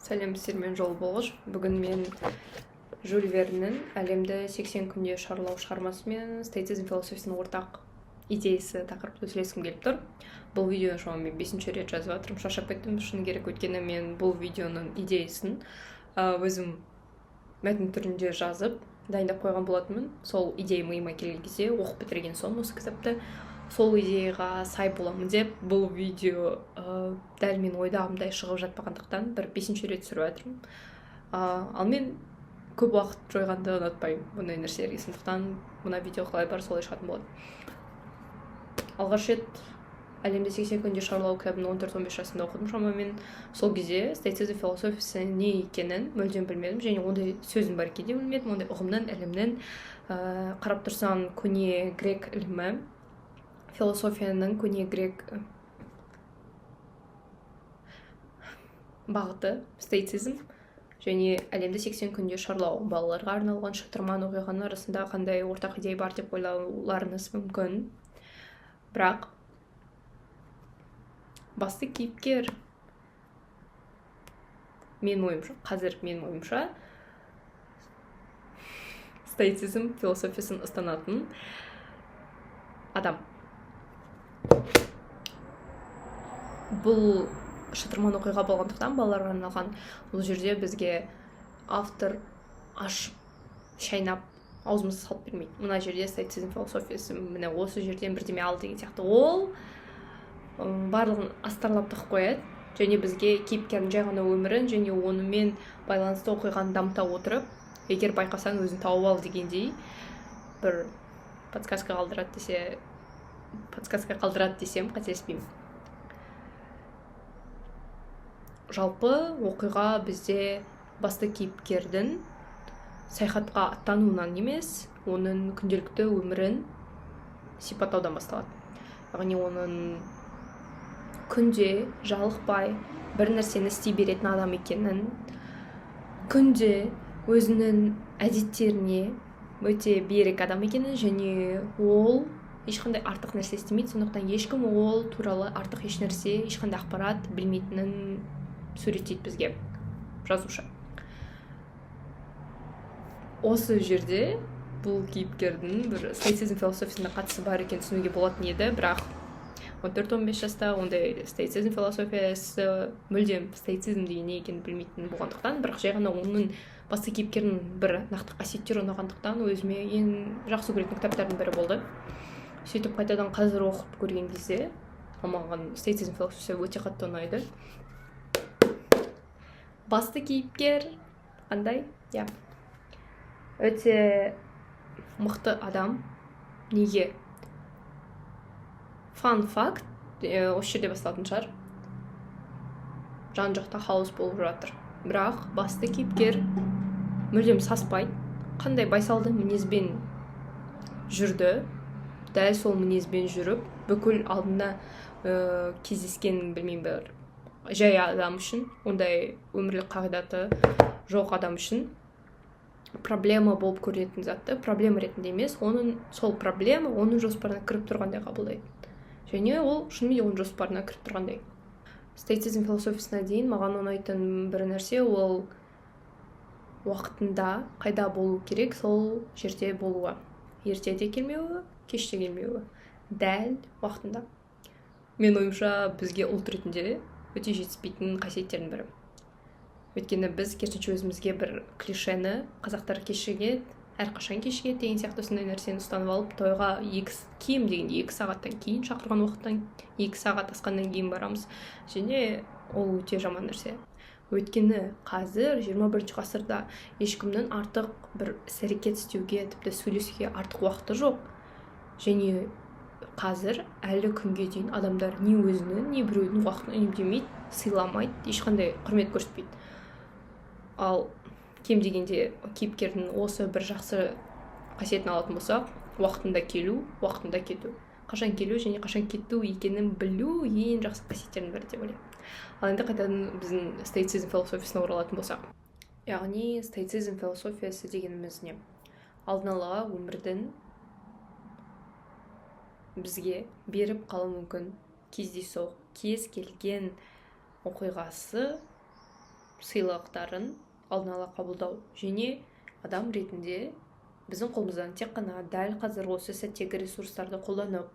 Сәлеметсіздер, жол болғыш. Бүгін мен Жюль Верннің әлемді 80 күнде шарлау шығармасымен стоицизм философиясының ортақ идеясы тақырыпты сөйлескім келіп тұр. Бұл видеоны шамамен мен 5-ші рет жазып жатырмын. Шаршап кеттім, шыны керек, өйткені мен бұл видеоның идеясын өзім мәтін түрінде жазып дайындап қойған болатынмын. Сол идея миыма келген кезде оқып бітірген соң осы кітапты сол идеяға сай боламын деп бұл видео дәл мен ойдағымдай шығып жатпағандықтан бір 5-ші рет түсіріп жатырмын. Ал мен көп уақыт жойғанды ұнатпаймын бұндай нәрселерге, сондықтан мына видео қалай бар солай шығатын болады. Алғаш рет әлемде 80 күнде шарлау кітабын 14-15 жасымда оқыдым шамамен. Сол кезде стоицизм философиясы не екенін мүлдем білмедім, және ондай сөздің бар екенін де білмедім, ондай ұғымнан, ілімнен. Қарап тұрсаң, көне грек ілімі, философияның көне грек бағыты стоицизм, және әлемді 80 күнде шарлау, балаларға арналған шытырман оқиғаның арасында қандай ортақ идея бар деп ойлауларыңыз мүмкін. Бірақ басты кейіпкер қазір менің ойымша стоицизм философиясын ұстанатын адам. Бұл шытырман оқиға болғандықтан балаларға арналған. Бұл жерде бізге автор ашып, шайнап, аузымызды салып бермейді. Мына жерде стоицизм философиясы, міне осы жерден бірдеме ал деген сияқты. Ол барлығын астарлап тығып қояды, және бізге кейіпкердің жай ғана өмірін және онымен байланысты оқиғаны дамыта отырып, егер байқасаң өзін тауып ал дегендей бір подсказка қалдырады десем қателеспеймін. Жалпы оқиға бізде басты кейіпкердің саяхатқа аттануынан емес, оның күнделікті өмірін сипаттаудан басталады. Яғни оның күнде жалықпай бір нәрсені істей беретін адам екенін, күнде өзінің әдеттеріне өте берік адам екенін, және ол ешқандай артық нәрсе істемейді, сондықтан ешкім ол туралы артық еш нәрсе, ешқандай ақпарат білмейтінін суреттейді бізге жазушы. Осы жерде бұл кейіпкердің бір стоицизм философиясына қатысы бар екенін түсінуге болатын еді, бірақ 14-15 жаста ондай стоицизм философиясы мүлдем стоицизм деген не екенін білмейтін болғандықтан, бірақ жай ғана оның басты кейіпкерінің бір нақты қасиеттері ұнағандықтан өзіме ең жақсы көретін кітаптардың бірі болды. Сөйтіп қайтадан қазір оқып көрген кезде маған стоицизм философиясы өте қатты ұнайды. Басты кейіпкер қандай? Өте мықты адам. Неге? Фан факт, осы жерде басталатын шығар. Жан жақта хаос болып жатыр. Бірақ басты кейіпкер мүлдем саспайды. Қандай байсалды мінезбен жүрді, дәл сол мінезбен жүріп, бүкіл алдында кездескен, білмеймін, бір жай адам үшін, ондай өмірлік қағидаты жоқ адам үшін проблема болып көретін затты проблема ретінде емес, сол проблема оның жоспарына кіріп тұрғандай қабылдайды. Және ол шынымен оның жоспарына кіріп тұрғандай. Стоицизм философиясына дейін маған ұнайтын бір нәрсе, ол уақытында қайда болу керек, сол жерде болуы. Ертеде келмеуі, кеште келмеуі. Дәл уақытында. Мен ойымша бізге ұлт ретінде өте жетіспейтін қасиеттердің бірі. Өйткені біз керісінше өзімізге бір клишені, қазақтар кешігеді, әрқашан кешігеді деген сияқты осындай нәрсені ұстанып алып, тойға кем дегенде 2 сағаттан кейін, шақырған уақыттан 2 сағат асқаннан кейін барамыз. Және ол өте жаман нәрсе. Өйткені қазір 21 ғасырда ешкімнің артық бір іс-әрекет істеуге, тіпті сөйлесуге артық уақыты жоқ. Және қазір әлі күнге дейін адамдар не өзінің, не біреудің уақытын үнемдемейді, сыйламайды, ешқандай құрмет көрсетпейді. Ал кем дегенде кейіпкердің осы бір жақсы қасиетін алатын болсақ, уақытында келу, уақытында кету. Қашан келу және қашан кету екенін білу ең жақсы қасиеттердің бірі деп ойлаймын. Ал енді қайтадан біздің стоицизм философиясына оралатын болсақ. Яғни стоицизм философиясы дегеніміз не? Алдын ала өмірдің бізге беріп қалуы мүмкін кездейсоқ кез келген оқиғасы сыйлықтарын алдын ала қабылдау және адам ретінде біздің қолымыздан тек қана дәл қазір осы сәттегі ресурстарды қолданып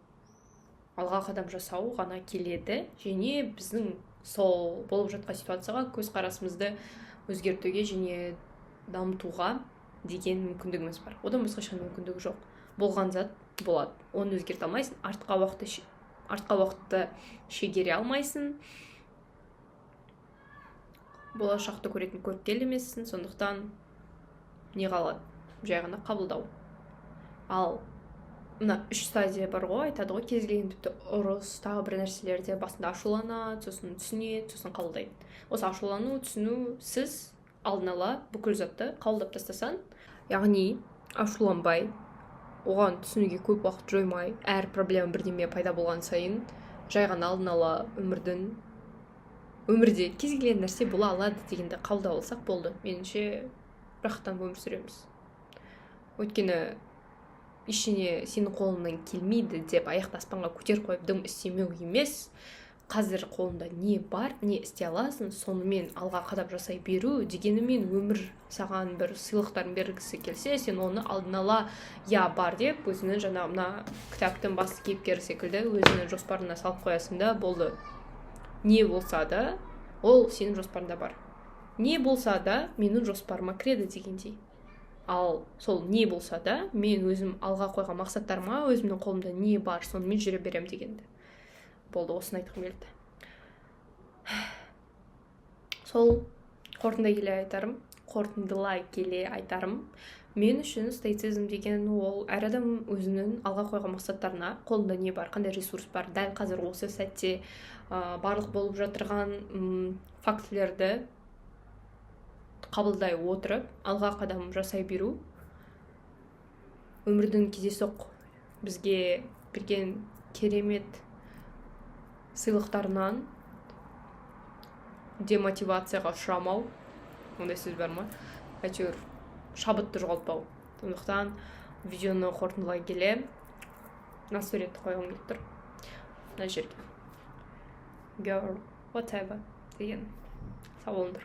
алға қадам жасау ғана келеді, және біздің сол болып жатқан ситуацияға көзқарасымызды өзгертуге және дамытуға деген мүмкіндігіміз бар. Одан басқа ешқандай мүмкіндігі жоқ. Болған зат болады, оны өзгерте алмайсың, артқа уақытты шегере алмайсың, болашақты көретін көріпкел емессің, сондықтан не қалады? Жай ғана қабылдау. Ал мына 3 стадия бар ғой, айтады ғой, кез келген тіпті ұрыс, тағы бір нәрселерде басында ашуланады, сосын түсінеді, сосын қабылдайды. Осы ашулану, түсіну, сіз алдын ала бүкіл затты қабылдап тастасаң, яғни ашуланбай, оған түсінуге көп уақыт жоймай, әр проблема бірдеме пайда болған сайын жай ғана алдын ала өмірде кез келген нәрсе бола алады дегенді қабылдап алсақ болды. Меніңше рахаттанып өмір сүреміз. Өйткені ештеңе сенің қолыңнан келмейді деп аяқты аспанға көтеріп қойып дым істемеу емес. Қазір қолында не бар, не істей аласың, сонымен алға қадам жасай беру дегенімен өмір саған бір сыйлықтарын бергісі келсе, сен оны алдын ала я бар деп өзінің жаңа мына кітаптың басты кейіпкері секілді өзінің жоспарына салып қоясың да болды. Не болса да, ол сенің жоспарында бар. Не болса да, менің жоспарыма кіреді дегендей. Ал сол не болса да, мен өзім алға қойған мақсаттарыма, өзімнің қолымда не бар, сонымен жүре берем дегенді. Болды, осыны айтқым келді. Сол қорытындылай келе айтарым. Мен үшін стоицизм деген ол әр адам өзінің алға қойған мақсаттарына, қолында не бар, қандай ресурс бар, дәл қазір осы сәтте барлық болып жатырған фактілерді қабылдай отырып, алға қадам жасай беру. Өмірдің кездейсоқ бізге берген керемет сыйлықтарынан демотивацияға ұшырамау, ондай сөз бар ма? Әйтеуір шабытты жоғалтпау. Сондықтан видеоны қорытындылай келе мына суретті қойғым келіп тұр. Мына жерге girl, whatever деген сау болыңдар.